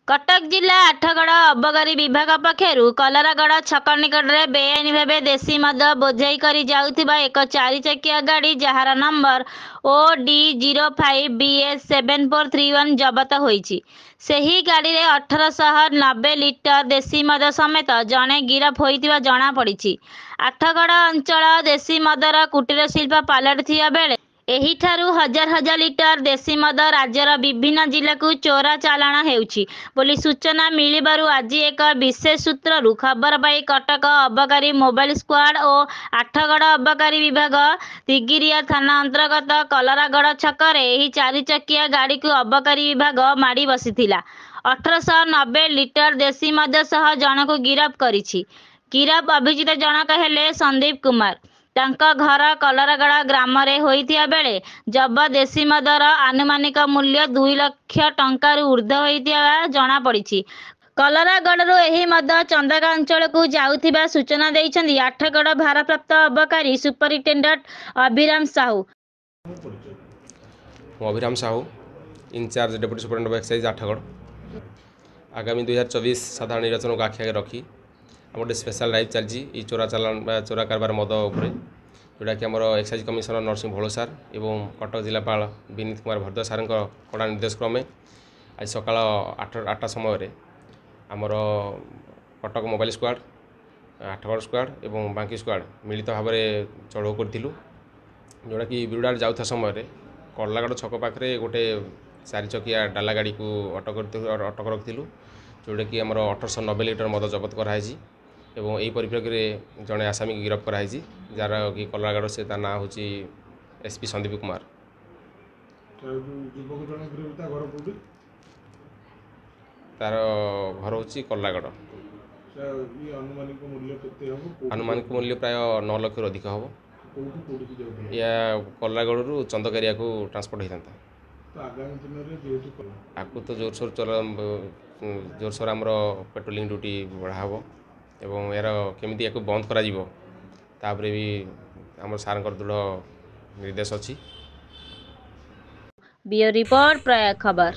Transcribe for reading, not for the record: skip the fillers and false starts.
कटक जिला आठगड़ अबकारी विभाग पक्षर कलरागड़ छक निकट में बेआईन भाव देशी मद बोझाई कर जाउथिबा एक 4 चकिया गाड़ी जार नंबर OD05BS7431 जबत होईछि। सेही गाड़ी रे 1890 लिटर देशी मद समेत जणे गिरफ होइतिबा जणा पड़िछि। आठगड़ अंचल देशी मदर कुटीर शिल्प पालटिथिबा बेले एहिठारु हजार हजार लिटर देशी मद राज्यर विभिन्न जिला को चोरा चालाण हेउछि बोली सूचना मिलिबारु आज एक विशेष सूत्रु खबर पाई कटक अबकारी मोबाइल स्क्वाड और आठगड़ अबकारी विभाग तिगिरिया थाना अंतर्गत कलरागड़ छकरे एही 4 चकिया गाड़ी को अबकारी विभाग माड़ी बसिथिला। 1890 लिटर देशी मद सह जनक गिरफ करिछि। गिरफ अभिजित जनक हेले संदीप कुमार। तांका घर कलरागड़ ग्राम रे होइथिया बेले जब देशी मदर आनुमानिक मूल्य 2 लाख टंका ऊर्ध्व होइथिया जणा पड़िछि। कलरागड़रू एही मद चंदका अंचल को जाउथिबा सूचना देइछन्ती आठगड़ भारप्राप्त अबकारी superintendent Abhiram Sahu. Abhiram Sahu in charge deputy superintendent of excise Athagarh. आगामी 2024 साधारण निर्वाचन को आखि आगे रखी गोटे स्पेशल ड्राइव चलती चोरा चालान चोरा कारबार मद उपरे जोटा कि आमर एक्साइज कमिशनर नरसिंह भोल सार एवं कटक जिलापाल विनीत कुमार भरद्वाज सार कड़ा निर्देश क्रमे आज सकाल 8टा समय आमर Cuttack mobile squad Athgarh squad एवं बांकी स्क्वाड मिलित भाव में चढ़ऊ करूँ जोटा कि बिरुड़ा जाऊा समय कलरागड़ छक पाखे गोटे 4 चकिया डाला गाड़ी को अटक रखिलु जोटा कि आमर 1890 लिटर मद जबत कराई एवं यही परिप्रेक्षी में जड़े आसामी को गिरफ्त कराई जार कि कलरागड़ से ना हूँ एसपी संदीप कुमार। तार घर हूँ कलरागड़। आनुमानिक मूल्य प्राय 9 लाख अधिक हम या कलरागड़ चंदकारिया को ट्रांसपोर्ट होता आपको तो जोरसोर आमर पेट्रोलिंग ड्यूटी बढ़ाव एवं यार केमी या बंद कर भी आम सार दृढ़ निर्देश अच्छी। ब्यूरो रिपोर्ट प्रयाग खबर।